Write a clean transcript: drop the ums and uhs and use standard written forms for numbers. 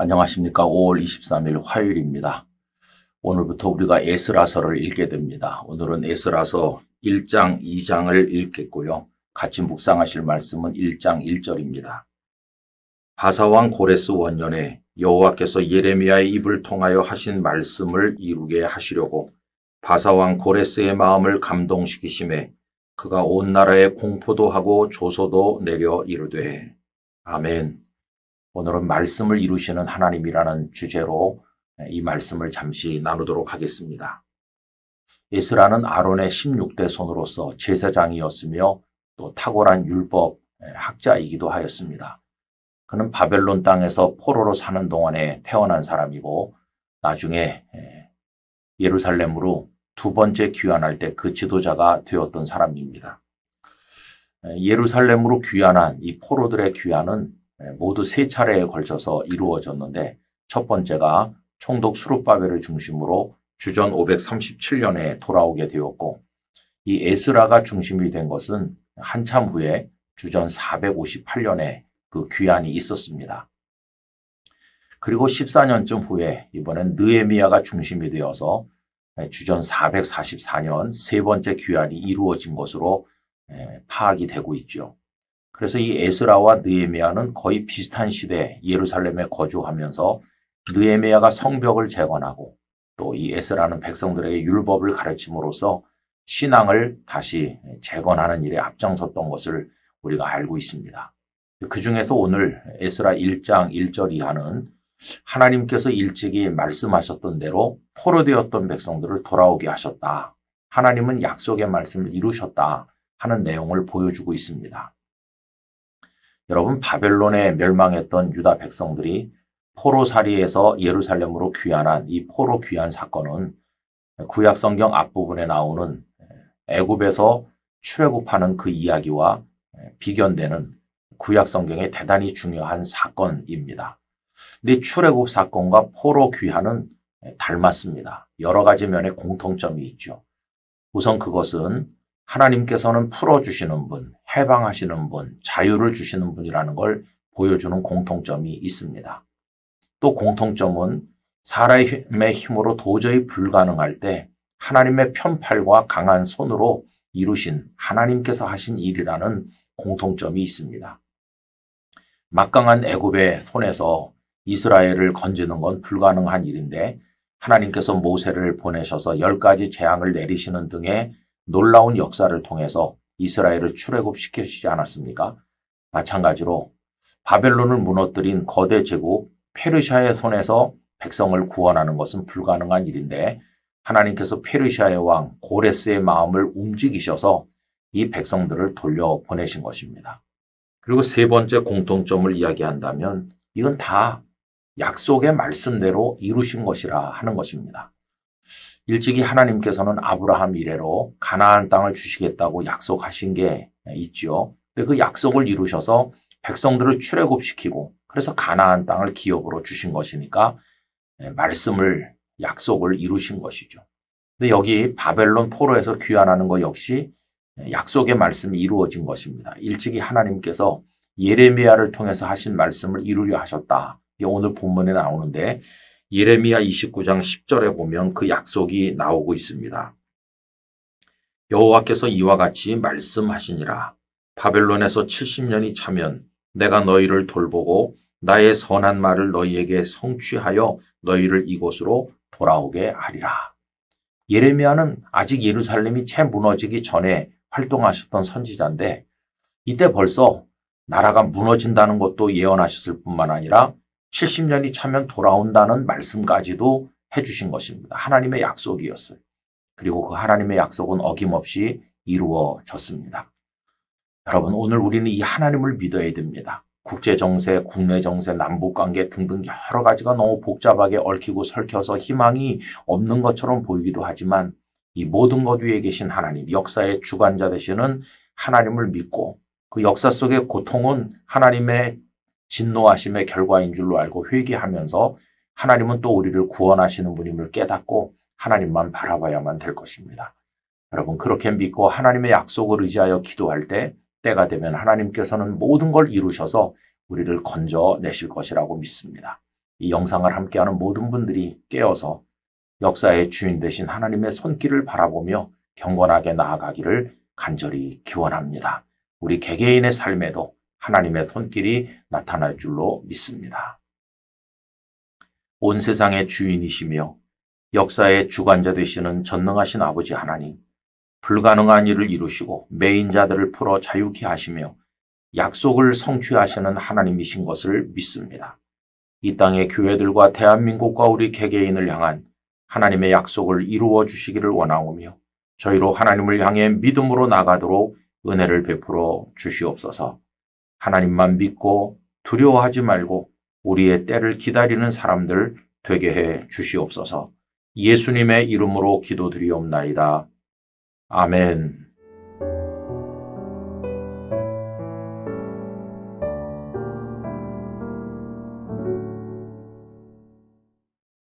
안녕하십니까. 5월 23일 화요일입니다. 오늘부터 우리가 에스라서를 읽게 됩니다. 오늘은 에스라서 1장, 2장을 읽겠고요. 같이 묵상하실 말씀은 1장 1절입니다. 바사왕 고레스 원년에 여호와께서 예레미야의 입을 통하여 하신 말씀을 이루게 하시려고 바사왕 고레스의 마음을 감동시키심에 그가 온 나라에 공포도 하고 조소도 내려 이르되. 아멘. 오늘은 말씀을 이루시는 하나님이라는 주제로 이 말씀을 잠시 나누도록 하겠습니다. 에스라는 아론의 16대 손으로서 제사장이었으며 또 탁월한 율법 학자이기도 하였습니다. 그는 바벨론 땅에서 포로로 사는 동안에 태어난 사람이고 나중에 예루살렘으로 두 번째 귀환할 때 그 지도자가 되었던 사람입니다. 예루살렘으로 귀환한 이 포로들의 귀환은 모두 세 차례에 걸쳐서 이루어졌는데 첫 번째가 총독 수룹바벨을 중심으로 주전 537년에 돌아오게 되었고 이 에스라가 중심이 된 것은 한참 후에 주전 458년에 그 귀환이 있었습니다. 그리고 14년쯤 후에 이번엔 느헤미야가 중심이 되어서 주전 444년 세 번째 귀환이 이루어진 것으로 파악이 되고 있죠. 그래서 이 에스라와 느헤미야는 거의 비슷한 시대에 예루살렘에 거주하면서 느헤미야가 성벽을 재건하고 또 이 에스라는 백성들에게 율법을 가르침으로써 신앙을 다시 재건하는 일에 앞장섰던 것을 우리가 알고 있습니다. 그 중에서 오늘 에스라 1장 1절 이하는 하나님께서 일찍이 말씀하셨던 대로 포로되었던 백성들을 돌아오게 하셨다. 하나님은 약속의 말씀을 이루셨다 하는 내용을 보여주고 있습니다. 여러분, 바벨론에 멸망했던 유다 백성들이 포로살이에서 예루살렘으로 귀환한 이 포로 귀환 사건은 구약 성경 앞부분에 나오는 애굽에서 출애굽하는 그 이야기와 비견되는 구약 성경의 대단히 중요한 사건입니다. 근데 출애굽 사건과 포로 귀환은 닮았습니다. 여러 가지 면의 공통점이 있죠. 우선 그것은 하나님께서는 풀어주시는 분, 해방하시는 분, 자유를 주시는 분이라는 걸 보여주는 공통점이 있습니다. 또 공통점은 사람의 힘으로 도저히 불가능할 때 하나님의 편팔과 강한 손으로 이루신 하나님께서 하신 일이라는 공통점이 있습니다. 막강한 애굽의 손에서 이스라엘을 건지는 건 불가능한 일인데 하나님께서 모세를 보내셔서 10가지 재앙을 내리시는 등의 놀라운 역사를 통해서 이스라엘을 출애굽시키시지 않았습니까? 마찬가지로 바벨론을 무너뜨린 거대 제국 페르시아의 손에서 백성을 구원하는 것은 불가능한 일인데 하나님께서 페르시아의 왕 고레스의 마음을 움직이셔서 이 백성들을 돌려보내신 것입니다. 그리고 세 번째 공통점을 이야기한다면 이건 다 약속의 말씀대로 이루신 것이라 하는 것입니다. 일찍이 하나님께서는 아브라함 이래로 가나안 땅을 주시겠다고 약속하신 게 있죠. 근데 그 약속을 이루셔서 백성들을 출애굽시키고 그래서 가나안 땅을 기업으로 주신 것이니까 말씀을 약속을 이루신 것이죠. 근데 여기 바벨론 포로에서 귀환하는 것 역시 약속의 말씀이 이루어진 것입니다. 일찍이 하나님께서 예레미야를 통해서 하신 말씀을 이루려 하셨다. 이게 오늘 본문에 나오는데 예레미야 29장 10절에 보면 그 약속이 나오고 있습니다. 여호와께서 이와 같이 말씀하시니라. 바벨론에서 70년이 차면 내가 너희를 돌보고 나의 선한 말을 너희에게 성취하여 너희를 이곳으로 돌아오게 하리라. 예레미야는 아직 예루살렘이 채 무너지기 전에 활동하셨던 선지자인데 이때 벌써 나라가 무너진다는 것도 예언하셨을 뿐만 아니라 70년이 차면 돌아온다는 말씀까지도 해주신 것입니다. 하나님의 약속이었어요. 그리고 그 하나님의 약속은 어김없이 이루어졌습니다. 여러분, 오늘 우리는 이 하나님을 믿어야 됩니다. 국제정세, 국내정세, 남북관계 등등 여러 가지가 너무 복잡하게 얽히고 설켜서 희망이 없는 것처럼 보이기도 하지만 이 모든 것 위에 계신 하나님, 역사의 주관자 되시는 하나님을 믿고 그 역사 속의 고통은 하나님의 진노하심의 결과인 줄로 알고 회개하면서 하나님은 또 우리를 구원하시는 분임을 깨닫고 하나님만 바라봐야만 될 것입니다. 여러분, 그렇게 믿고 하나님의 약속을 의지하여 기도할 때가 되면 하나님께서는 모든 걸 이루셔서 우리를 건져내실 것이라고 믿습니다. 이 영상을 함께하는 모든 분들이 깨어서 역사의 주인 되신 하나님의 손길을 바라보며 경건하게 나아가기를 간절히 기원합니다. 우리 개개인의 삶에도 하나님의 손길이 나타날 줄로 믿습니다. 온 세상의 주인이시며 역사의 주관자 되시는 전능하신 아버지 하나님, 불가능한 일을 이루시고 매인 자들을 풀어 자유케 하시며 약속을 성취하시는 하나님이신 것을 믿습니다. 이 땅의 교회들과 대한민국과 우리 개개인을 향한 하나님의 약속을 이루어 주시기를 원하오며 저희로 하나님을 향해 믿음으로 나가도록 은혜를 베풀어 주시옵소서. 하나님만 믿고 두려워하지 말고 우리의 때를 기다리는 사람들 되게 해 주시옵소서. 예수님의 이름으로 기도드리옵나이다. 아멘.